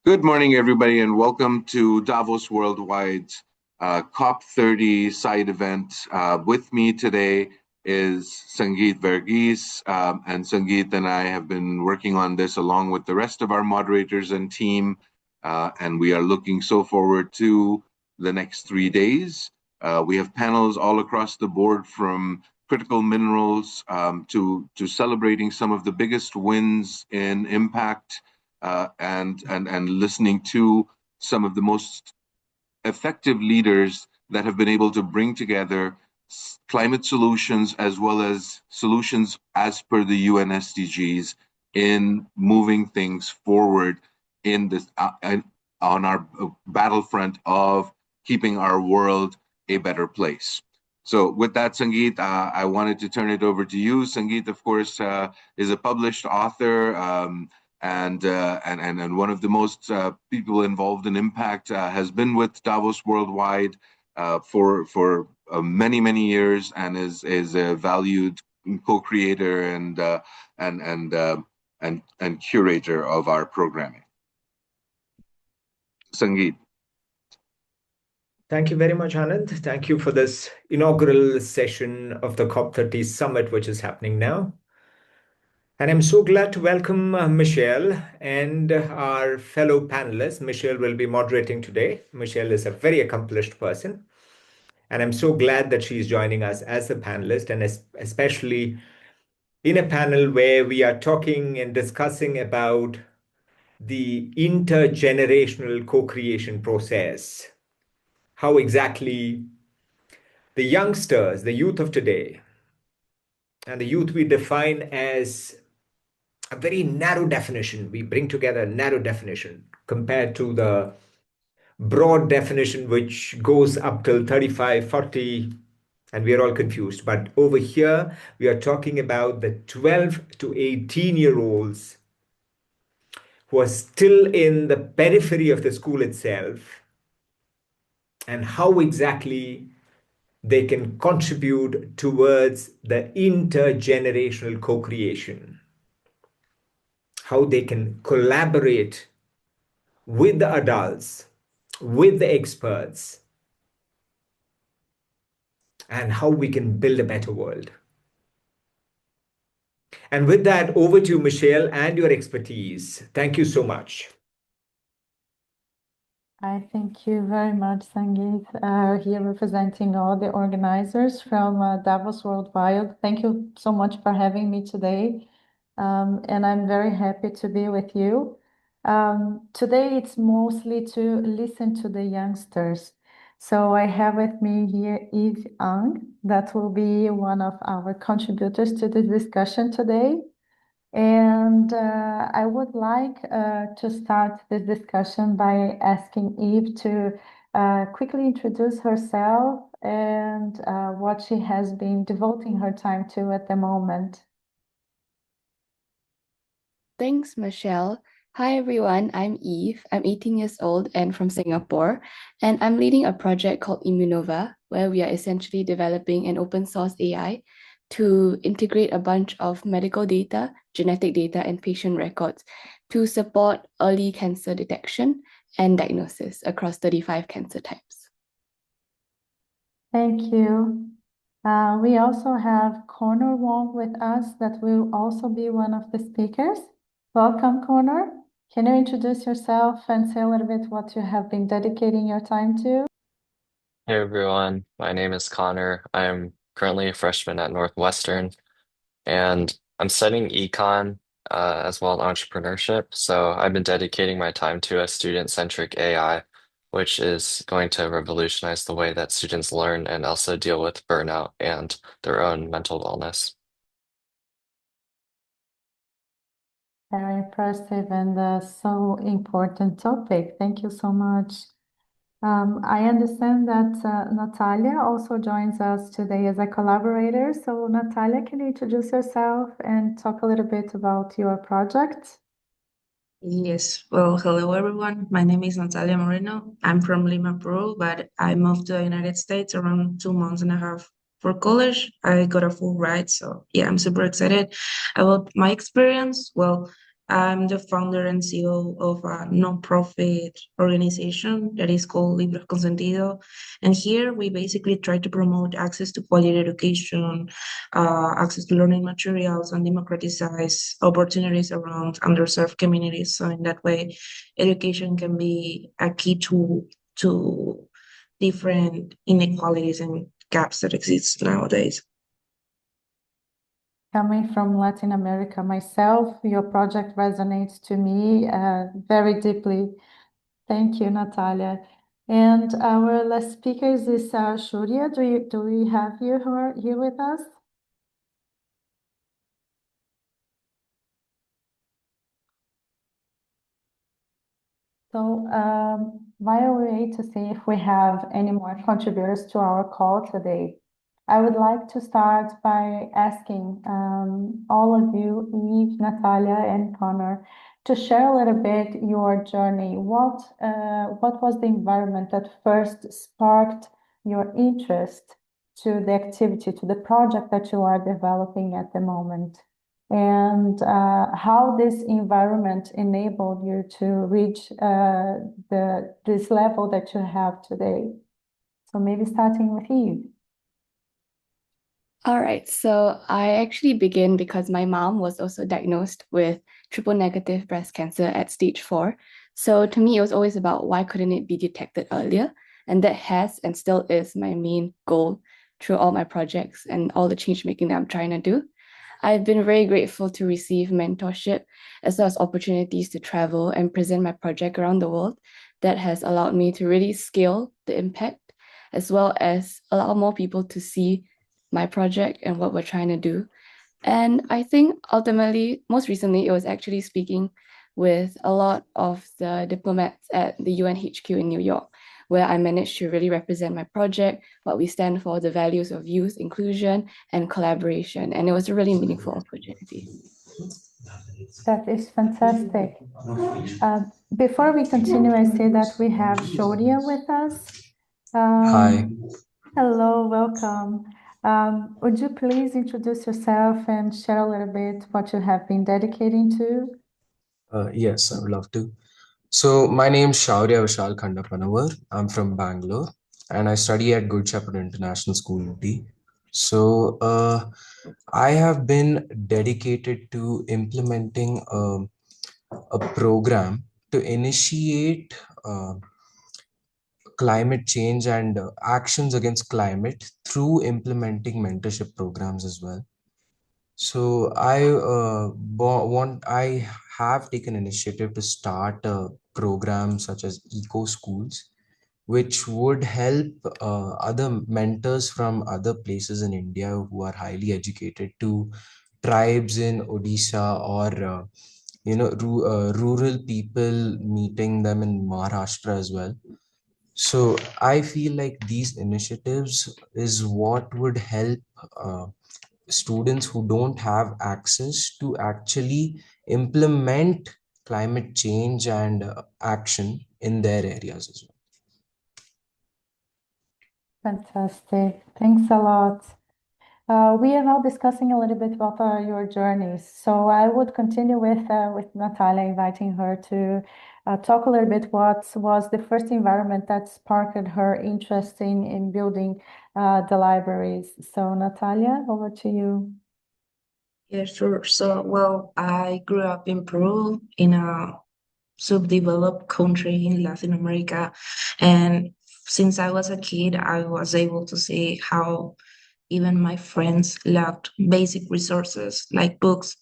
Good morning, everybody, and welcome to Davos Worldwide's COP30 side event. With me today is Sangeet Verghese, and Sangeet and I have been working on this along with the rest of our moderators and team, and we are looking so forward to the next 3 days. We have panels all across the board from critical minerals to celebrating some of the biggest wins in impact and listening to some of the most effective leaders that have been able to bring together climate solutions as well as solutions as per the UN SDGs in moving things forward in this on our battlefront of keeping our world a better place. So with that, Sangeet, I wanted to turn it over to you. Sangeet, of course, is a published author. And one of the most people involved in impact has been with Davos Worldwide for many years, and is a valued co-creator and curator of our programming. Sangeet. Thank you very much, Anand. Thank you for this inaugural session of the COP30 summit, which is happening now. And I'm so glad to welcome Michelle and our fellow panelists. Michelle will be moderating today. Michelle is a very accomplished person. And I'm so glad that she's joining us as a panelist, and especially in a panel where we are talking and discussing about the intergenerational co-creation process. How exactly the youngsters, the youth of today, and the youth we define as a very narrow definition. We bring together a narrow definition compared to the broad definition, which goes up till 35, 40, and we are all confused. But over here, we are talking about the 12 to 18-year-olds who are still in the periphery of the school itself, and how exactly they can contribute towards the intergenerational co-creation, how they can collaborate with the adults, with the experts, and how we can build a better world. And with that, over to you, Michelle, and your expertise. Thank you so much. I thank you very much, Sangeet, here representing all the organizers from Davos Worldwide. Thank you so much for having me today. And I'm very happy to be with you. Today, it's mostly to listen to the youngsters. So I have with me here Eve Ang, that will be one of our contributors to the discussion today. And I would like to start this discussion by asking Eve to quickly introduce herself and what she has been devoting her time to at the moment. Thanks, Michelle. Hi, everyone. I'm Eve. I'm 18 years old and from Singapore. And I'm leading a project called Immunova, where we are essentially developing an open source AI to integrate a bunch of medical data, genetic data, and patient records to support early cancer detection and diagnosis across 35 cancer types. Thank you. We also have Connor Wong with us that will also be one of the speakers. Welcome, Connor. Can you introduce yourself and say a little bit what you have been dedicating your time to? Hey everyone, my name is Connor. I'm currently a freshman at Northwestern, and I'm studying econ as well as entrepreneurship. So I've been dedicating my time to a student-centric AI, which is going to revolutionize the way that students learn and also deal with burnout and their own mental wellness. Very impressive and so important topic. Thank you so much. I understand that Natalia also joins us today as a collaborator. So Natalia, can you introduce yourself and talk a little bit about your project? Yes, well, hello everyone. My name is Natalia Moreno. I'm from Lima, Peru, but I moved to the United States around 2 months and a half for college. I got a full ride, so yeah, I'm super excited about my experience. Well, I'm the founder and CEO of a nonprofit organization that is called Libros con Sentido. And here we basically try to promote access to quality education, access to learning materials, and democratize opportunities around underserved communities. So in that way, education can be a key tool to different inequalities and gaps that exist nowadays. Coming from Latin America myself, your project resonates to me very deeply. Thank you, Natalia. And our last speaker is Shurya. Do we have you here with us? So while we wait to see if we have any more contributors to our call today, I would like to start by asking all of you, Eve, Natalia, and Connor, to share a little bit your journey. What was the environment that first sparked your interest to the activity, to the project that you are developing at the moment? And how this environment enabled you to reach this level that you have today. So maybe starting with Eve. All right, so I actually began because my mom was also diagnosed with triple negative breast cancer at stage 4. So to me, it was always about why couldn't it be detected earlier? And that has and still is my main goal through all my projects and all the change making that I'm trying to do. I've been very grateful to receive mentorship as well as opportunities to travel and present my project around the world that has allowed me to really scale the impact as well as allow more people to see my project and what we're trying to do. And I think ultimately, most recently, it was actually speaking with a lot of the diplomats at the UN HQ in New York, where I managed to really represent my project, what we stand for, the values of youth, inclusion, and collaboration. And it was a really meaningful opportunity. That is fantastic. Before we continue, I say that we have Shoria with us. Hi. Hello, welcome. Would you please introduce yourself and share a little bit what you have been dedicating to? Yes, I would love to. So my name's Shaurya Vishal Khandapanavar. I'm from Bangalore and I study at Good Shepherd International School, UT. So I have been dedicated to implementing a program to initiate climate change and actions against climate through implementing mentorship programs as well. So I have taken initiative to start a program such as eco schools, which would help other mentors from other places in India who are highly educated to tribes in Odisha or rural people, meeting them in Maharashtra as well. So I feel like these initiatives is what would help students who don't have access to actually implement climate change and action in their areas as well. Fantastic. Thanks a lot. We are now discussing a little bit about your journeys. So I would continue with Natalia, inviting her to talk a little bit what was the first environment that sparked her interest in building the libraries. So Natalia, over to you. Yeah, sure. So, well, I grew up in Peru in a subdeveloped country in Latin America. And since I was a kid, I was able to see how even my friends lacked basic resources like books.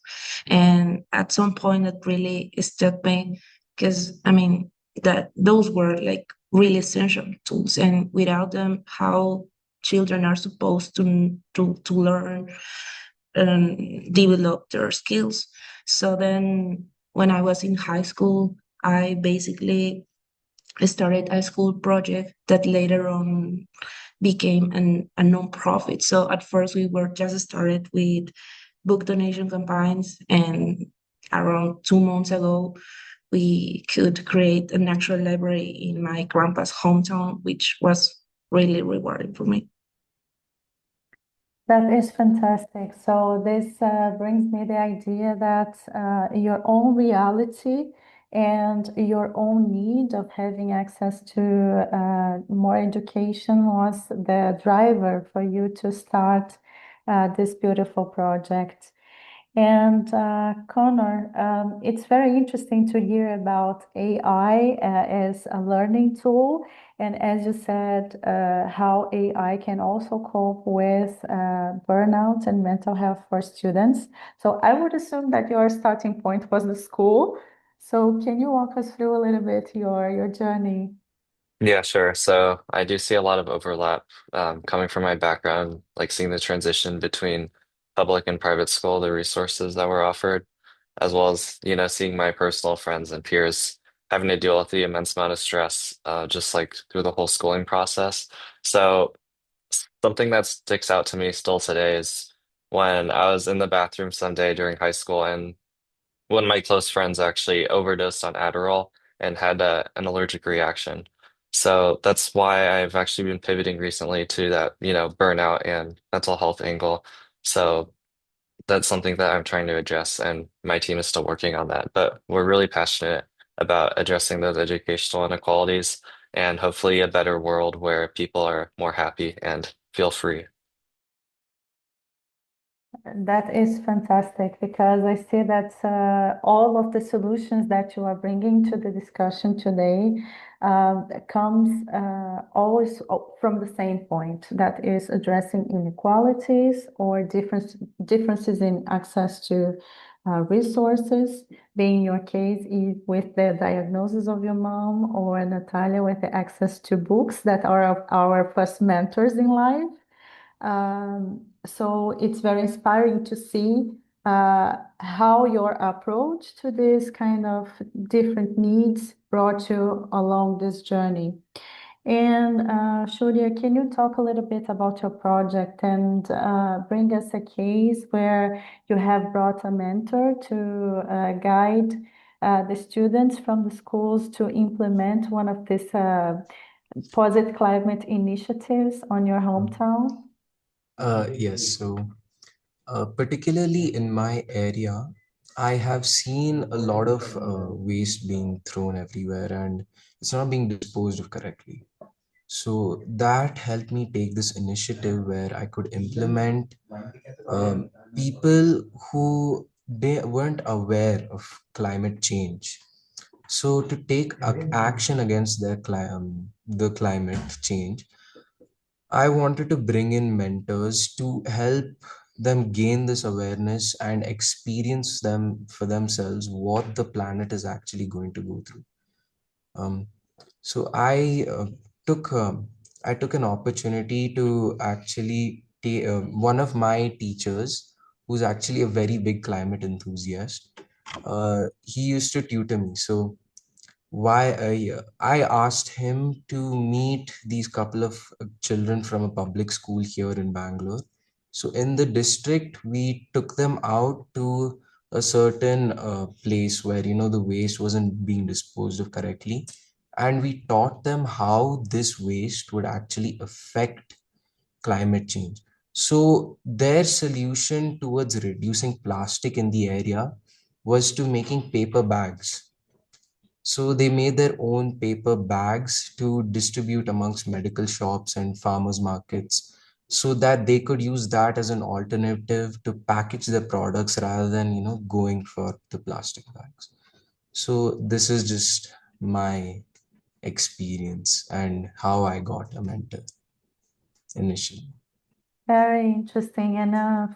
And at some point, that really struck me because, I mean, that those were like really essential tools. And without them, how children are supposed to learn and develop their skills. So then when I was in high school, I basically started a school project that later on became a non-profit. So at first we were just started with book donation campaigns, and around 2 months ago, we could create an actual library in my grandpa's hometown, which was really rewarding for me. That is fantastic. So this brings me the idea that your own reality and your own need of having access to more education was the driver for you to start this beautiful project. And Connor, it's very interesting to hear about AI as a learning tool. And as you said, how AI can also cope with burnout and mental health for students. So I would assume that your starting point was the school. So can you walk us through a little bit your journey? Yeah, sure. So I do see a lot of overlap coming from my background, like seeing the transition between public and private school, the resources that were offered, as well as, seeing my personal friends and peers having to deal with the immense amount of stress, just like through the whole schooling process. So something that sticks out to me still today is when I was in the bathroom someday during high school and one of my close friends actually overdosed on Adderall and had an allergic reaction. So that's why I've actually been pivoting recently to that, burnout and mental health angle. So that's something that I'm trying to address, and my team is still working on that. But we're really passionate about addressing those educational inequalities and hopefully a better world where people are more happy and feel free. That is fantastic because I see that all of the solutions that you are bringing to the discussion today comes always from the same point, that is addressing inequalities or differences in access to resources, being your case with the diagnosis of your mom, or Natalia with the access to books that are our first mentors in life. So it's very inspiring to see how your approach to this kind of different needs brought you along this journey. And Shurya, can you talk a little bit about your project and bring us a case where you have brought a mentor to guide the students from the schools to implement one of these positive climate initiatives on your hometown? Yes, so particularly in my area, I have seen a lot of waste being thrown everywhere and it's not being disposed of correctly. So that helped me take this initiative where I could implement people who they weren't aware of climate change. So to take action against the climate change, I wanted to bring in mentors to help them gain this awareness and experience them for themselves what the planet is actually going to go through. Um, so took I took an opportunity to actually take one of my teachers, who's actually a very big climate enthusiast. He used to tutor me. So I asked him to meet these couple of children from a public school here in Bangalore. So in the district, we took them out to a certain place where the waste wasn't being disposed of correctly, and we taught them how this waste would actually affect climate change. So their solution towards reducing plastic in the area was to making paper bags. So they made their own paper bags to distribute amongst medical shops and farmers markets so that they could use that as an alternative to package their products rather than, going for the plastic bags. So this is just my experience and how I got a mentor initially. Very interesting. And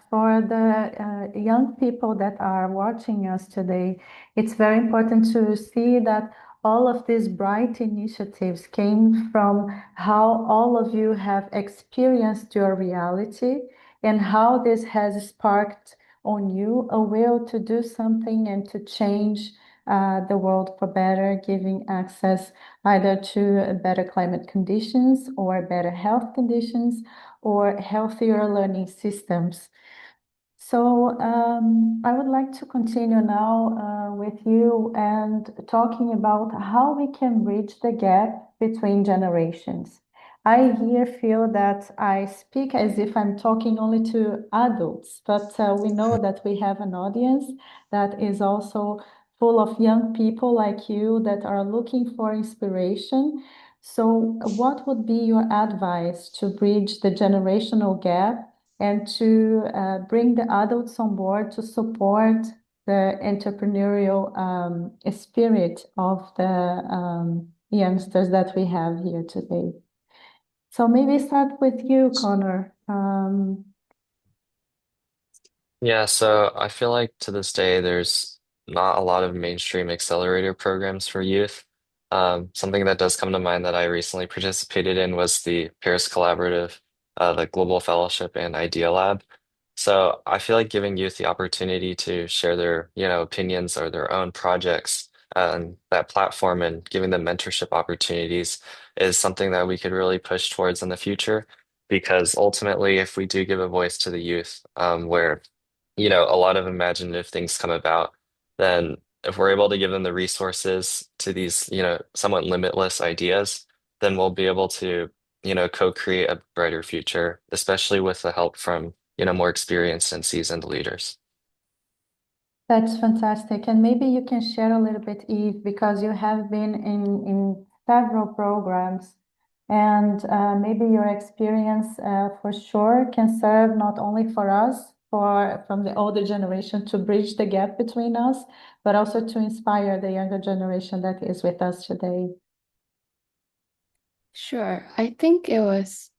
for the young people that are watching us today, it's very important to see that all of these bright initiatives came from how all of you have experienced your reality and how this has sparked on you a will to do something and to change the world for better, giving access either to better climate conditions or better health conditions or healthier learning systems. So I would like to continue now with you and talking about how we can bridge the gap between generations. I here feel that I speak as if I'm talking only to adults, but we know that we have an audience that is also full of young people like you that are looking for inspiration. So, what would be your advice to bridge the generational gap and to bring the adults on board to support the entrepreneurial spirit of the youngsters that we have here today? So maybe start with you, Connor. Yeah, so I feel like to this day, there's not a lot of mainstream accelerator programs for youth. Something that does come to mind that I recently participated in was the Paris Collaborative, the Global Fellowship and Idea Lab. So I feel like giving youth the opportunity to share their, opinions or their own projects on that platform and giving them mentorship opportunities is something that we could really push towards in the future. Because ultimately, if we do give a voice to the youth, where a lot of imaginative things come about, then if we're able to give them the resources to these, somewhat limitless ideas, then we'll be able to, co-create a brighter future, especially with the help from, more experienced and seasoned leaders. That's fantastic. And maybe you can share a little bit, Eve, because you have been in several programs, and maybe your experience for sure can serve not only for us, for from the older generation to bridge the gap between us, but also to inspire the younger generation that is with us today. Sure. I think it was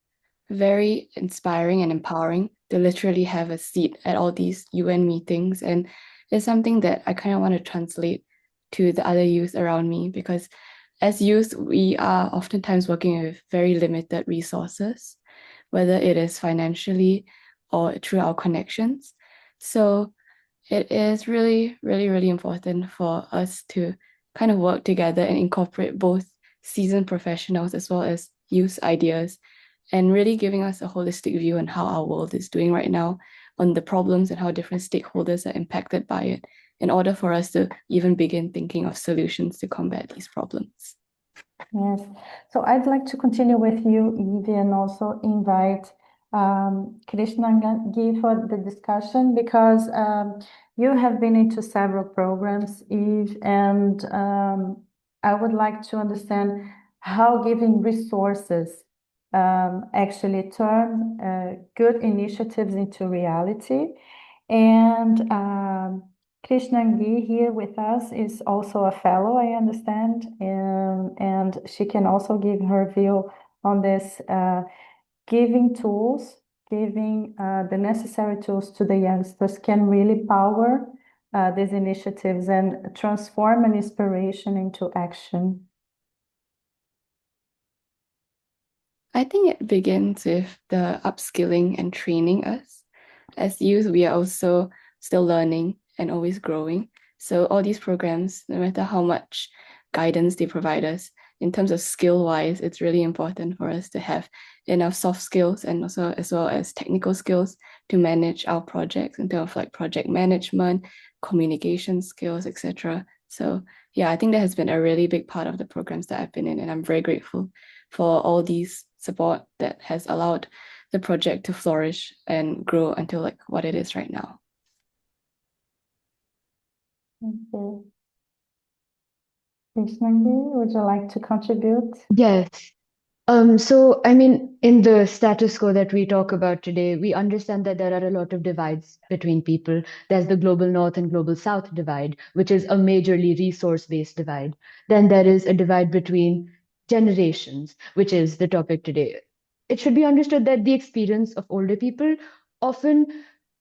very inspiring and empowering to literally have a seat at all these UN meetings. And it's something that I kind of want to translate to the other youth around me because as youth, we are oftentimes working with very limited resources, whether it is financially or through our connections. So it is really, really, really important for us to kind of work together and incorporate both seasoned professionals as well as youth ideas and really giving us a holistic view on how our world is doing right now, on the problems and how different stakeholders are impacted by it, in order for us to even begin thinking of solutions to combat these problems. Yes. So I'd like to continue with you, Evie, and also invite Krishna Gi for the discussion because you have been into several programs, Eve, and I would like to understand how giving resources actually turn good initiatives into reality. And Krishnangi here with us is also a fellow, I understand, and she can also give her view on this, giving tools, giving the necessary tools to the youngsters can really power these initiatives and transform an inspiration into action. I think it begins with the upskilling and training us. As youth, we are also still learning and always growing. So all these programs, no matter how much guidance they provide us, in terms of skill-wise, it's really important for us to have enough soft skills and also as well as technical skills to manage our projects in terms of like project management, communication skills, etc. So yeah, I think that has been a really big part of the programs that I've been in, and I'm very grateful for all these support that has allowed the project to flourish and grow until like what it is right now. Thank you. Krishnangi, would you like to contribute? Yes. So, I mean, in the status quo that we talk about today, we understand that there are a lot of divides between people. There's the global north and global south divide, which is a majorly resource-based divide. Then there is a divide between generations, which is the topic today. It should be understood that the experience of older people often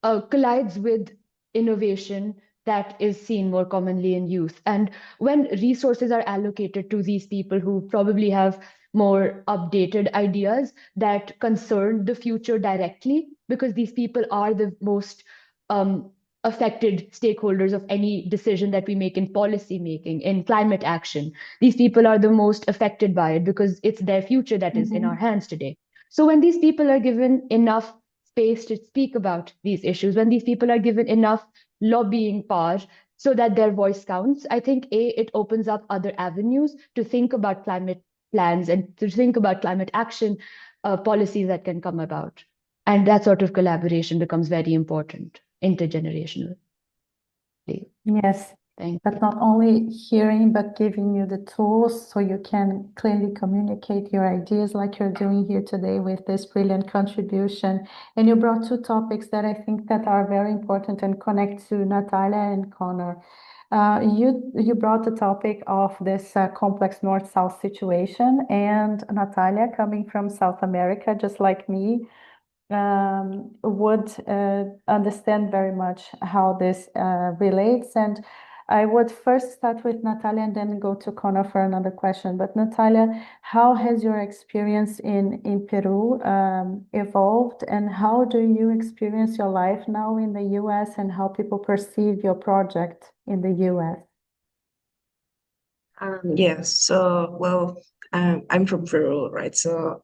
collides with innovation that is seen more commonly in youth. And when resources are allocated to these people who probably have more updated ideas that concern the future directly, because these people are the most affected stakeholders of any decision that we make in policy making, in climate action. These people are the most affected by it because it's their future that is in our hands today. So when these people are given enough space to speak about these issues, when these people are given enough lobbying power so that their voice counts, I think A, it opens up other avenues to think about climate plans and to think about climate action policies that can come about. And that sort of collaboration becomes very important intergenerationally. Yes, Thank you. but not only hearing, but giving you the tools so you can clearly communicate your ideas like you're doing here today with this brilliant contribution. And you brought two topics that I think that are very important and connect to Natalia and Connor. You brought the topic of this complex North-South situation, and Natalia, coming from South America, just like me, would understand very much how this relates. And I would first start with Natalia and then go to Connor for another question. But Natalia, how has your experience in Peru evolved, and how do you experience your life now in the US and how people perceive your project in the US? Yes, so well, I'm from Peru, right? So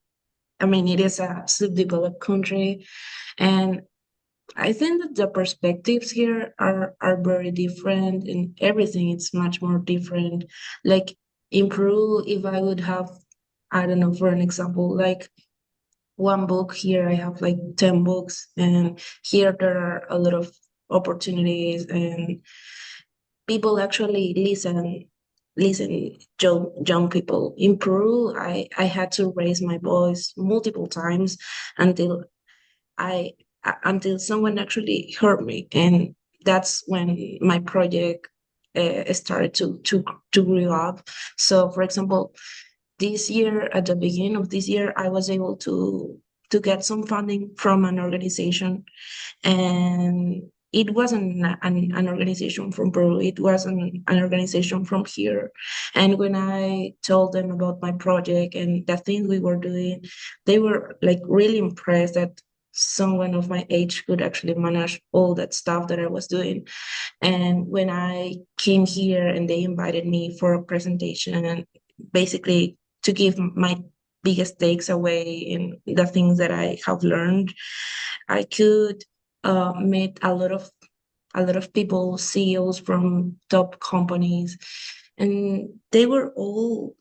I mean, it is a subdeveloped country, and I think that the perspectives here are very different, and everything is much more different. Like in Peru, if I would have, I don't know, for an example, like one book, here I have like 10 books, and here there are a lot of opportunities, and people actually listen, young people. In Peru, I had to raise my voice multiple times until I until someone actually heard me, and that's when my project started to grow up. So, for example, this year, at the beginning of this year, I was able to get some funding from an organization, and it wasn't an organization from Peru, it was an organization from here. And when I told them about my project and the things we were doing, they were like really impressed that someone of my age could actually manage all that stuff that I was doing. And when I came here and they invited me for a presentation and basically to give my biggest takes away in the things that I have learned, I could meet a lot of people, CEOs from top companies, and they were all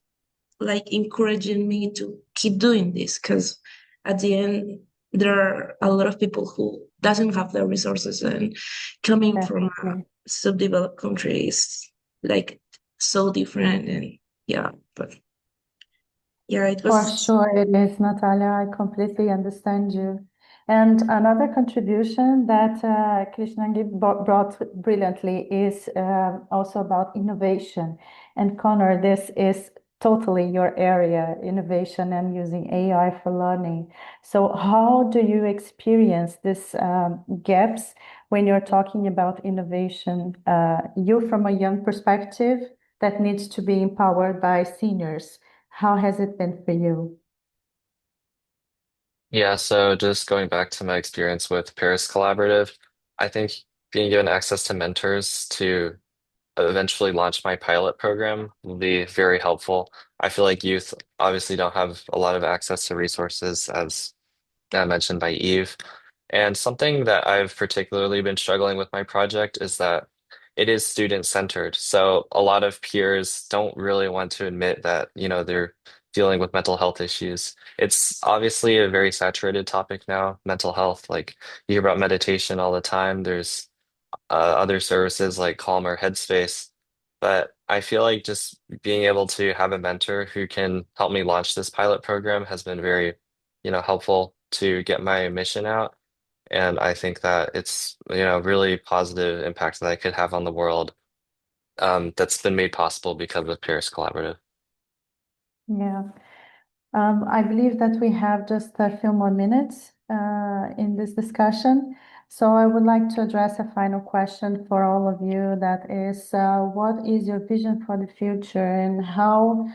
like encouraging me to keep doing this, because at the end there are a lot of people who doesn't have the resources, and coming from a Definitely. subdeveloped country is like so different. And yeah, but yeah, it For was. sure, it is, Natalia. I completely understand you. And another contribution that Krishnagit brought brilliantly is also about innovation. And Connor, this is totally your area, innovation and using AI for learning. So, how do you experience this gaps when you're talking about innovation? You, from a young perspective, that needs to be empowered by seniors. How has it been for you? Yeah, so just going back to my experience with Paris Collaborative, I think being given access to mentors to eventually launch my pilot program will be very helpful. I feel like youth obviously don't have a lot of access to resources, as mentioned by Eve. And something that I've particularly been struggling with my project is that it is student centered. So a lot of peers don't really want to admit that, they're dealing with mental health issues. It's obviously a very saturated topic now, mental health. Like you hear about meditation all the time. There's other services like Calm or Headspace. But I feel like just being able to have a mentor who can help me launch this pilot program has been very, helpful to get my mission out. And I think that it's, really positive impact that I could have on the world, that's been made possible because of Paris Collaborative. Yeah. I believe that we have just a few more minutes in this discussion. So I would like to address a final question for all of you. That is, what is your vision for the future and how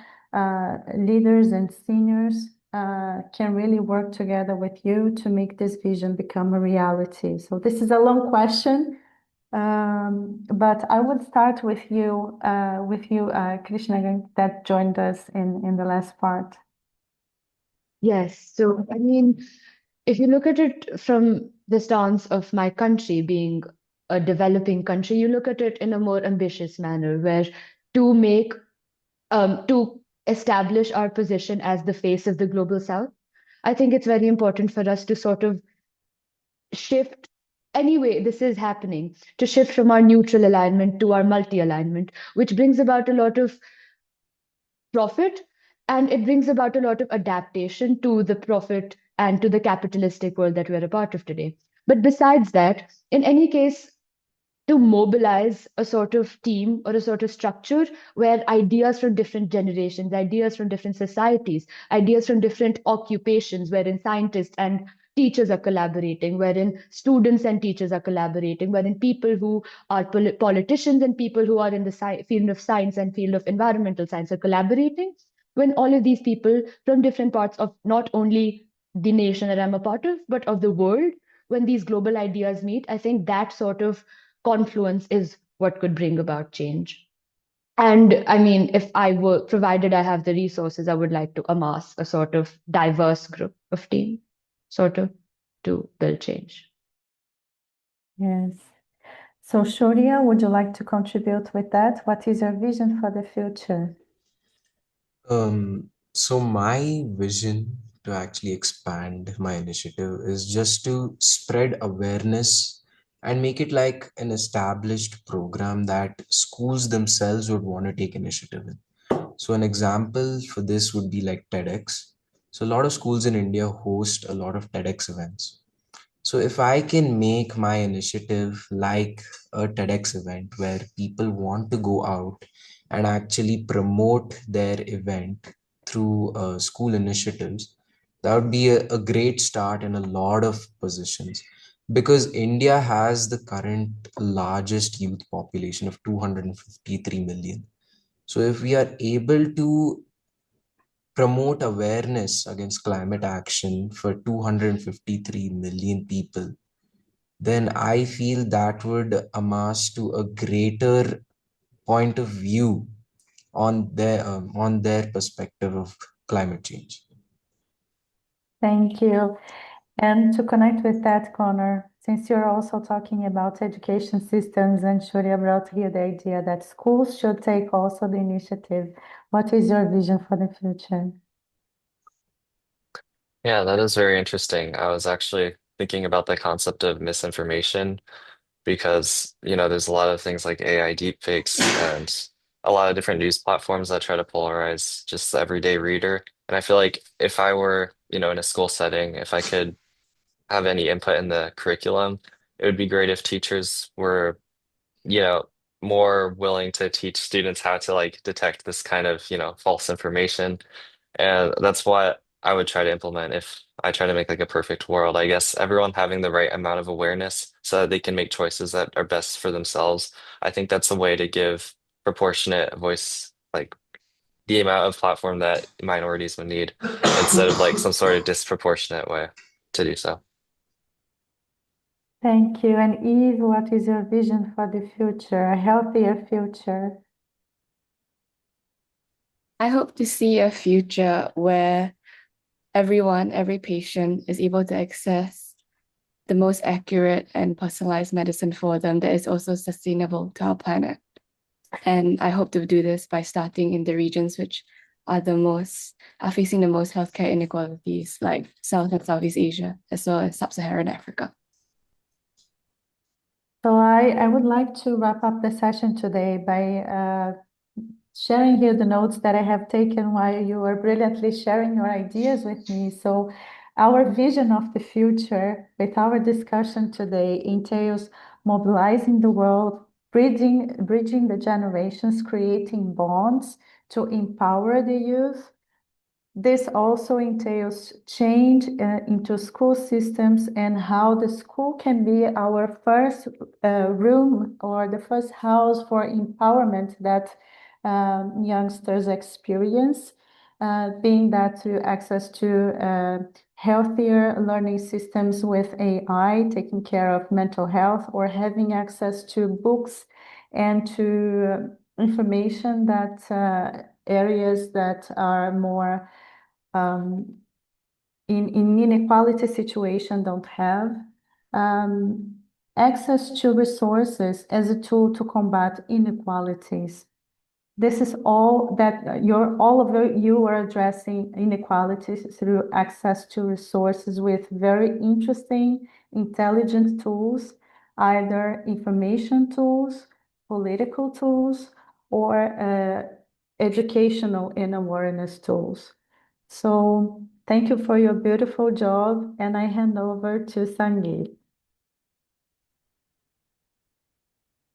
leaders and seniors can really work together with you to make this vision become a reality? So this is a long question, but I would start with you, Krishna, that joined us in the last part. Yes. So, I mean, if you look at it from the stance of my country being a developing country, you look at it in a more ambitious manner, where to make to establish our position as the face of the global south. I think it's very important for us to sort of shift. Anyway, this is happening to shift from our neutral alignment to our multi alignment, which brings about a lot of profit, and it brings about a lot of adaptation to the profit and to the capitalistic world that we're a part of today. But besides that, in any case, to mobilize a sort of team or a sort of structure where ideas from different generations, ideas from different societies, ideas from different occupations, wherein scientists and teachers are collaborating, wherein students and teachers are collaborating, wherein people who are politicians and people who are in the field of science and field of environmental science are collaborating, when all of these people from different parts of not only the nation that I'm a part of, but of the world, when these global ideas meet, I think that sort of confluence is what could bring about change. And I mean, if I were, provided I have the resources, I would like to amass a sort of diverse group of team, sort of, to build change. Yes. So, Shorya, would you like to contribute with that? What is your vision for the future? So my vision to actually expand my initiative is just to spread awareness and make it like an established program that schools themselves would want to take initiative in. So an example for this would be like TEDx. So a lot of schools in India host a lot of TEDx events. So if I can make my initiative like a TEDx event where people want to go out and actually promote their event through school initiatives, that would be a great start in a lot of positions, because India has the current largest youth population of 253 million. So if we are able to promote awareness against climate action for 253 million people, then I feel that would amass to a greater point of view on their perspective of climate change. Thank you. And to connect with that, Connor, since you're also talking about education systems, and Shurya brought here the idea that schools should take also the initiative, what is your vision for the future? Yeah, that is very interesting. I was actually thinking about the concept of misinformation because, there's a lot of things like AI deepfakes and a lot of different news platforms that try to polarize just the everyday reader. And I feel like if I were, in a school setting, if I could have any input in the curriculum, it would be great if teachers were, you know, more willing to teach students how to like detect this kind of, false information. And that's what I would try to implement if I try to make like a perfect world. I guess everyone having the right amount of awareness so that they can make choices that are best for themselves. I think that's a way to give proportionate voice, like the amount of platform that minorities would need, instead of like some sort of disproportionate way to do so. Thank you. And Eve, what is your vision for the future, a healthier future? I hope to see a future where everyone, every patient is able to access the most accurate and personalized medicine for them that is also sustainable to our planet. And I hope to do this by starting in the regions which are facing the most healthcare inequalities, like South and Southeast Asia, as well as Sub-Saharan Africa. So I would like to wrap up the session today by sharing here the notes that I have taken while you were brilliantly sharing your ideas with me. So our vision of the future with our discussion today entails mobilizing the world, bridging the generations, creating bonds to empower the youth. This also entails change into school systems and how the school can be our first room or the first house for empowerment that youngsters experience, being that through access to healthier learning systems with AI, taking care of mental health, or having access to books and to information that areas that are more in inequality situation don't have, access to resources as a tool to combat inequalities. this is all that all of you are addressing inequalities through access to resources with very interesting, intelligent tools, either information tools, political tools, or educational and awareness tools. So thank you for your beautiful job, and I hand over to Sangeet.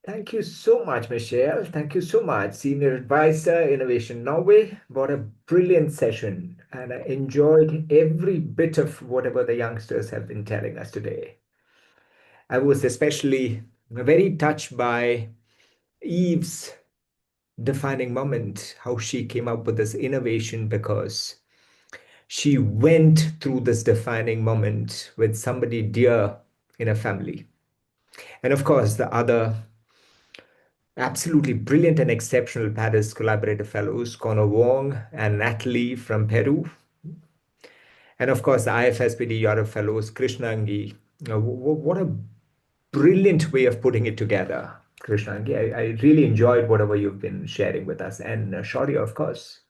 Thank you so much, Michelle. Thank you so much, Senior Advisor, Innovation Norway. What a brilliant session. And I enjoyed every bit of whatever the youngsters have been telling us today. I was especially very touched by Eve's defining moment, how she came up with this innovation because she went through this defining moment with somebody dear in her family. And of course, the other absolutely brilliant and exceptional Paris Collaborator Fellows, Connor Wong and Natalie from Peru. And of course, the IFSPD Europe Fellows, Krishna Angi. What a brilliant way of putting it together, Krishna Angi. I really enjoyed whatever you've been sharing with us. And Shaurya, of course.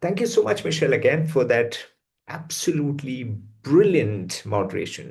Thank you so much, Michelle, again, for that absolutely brilliant moderation.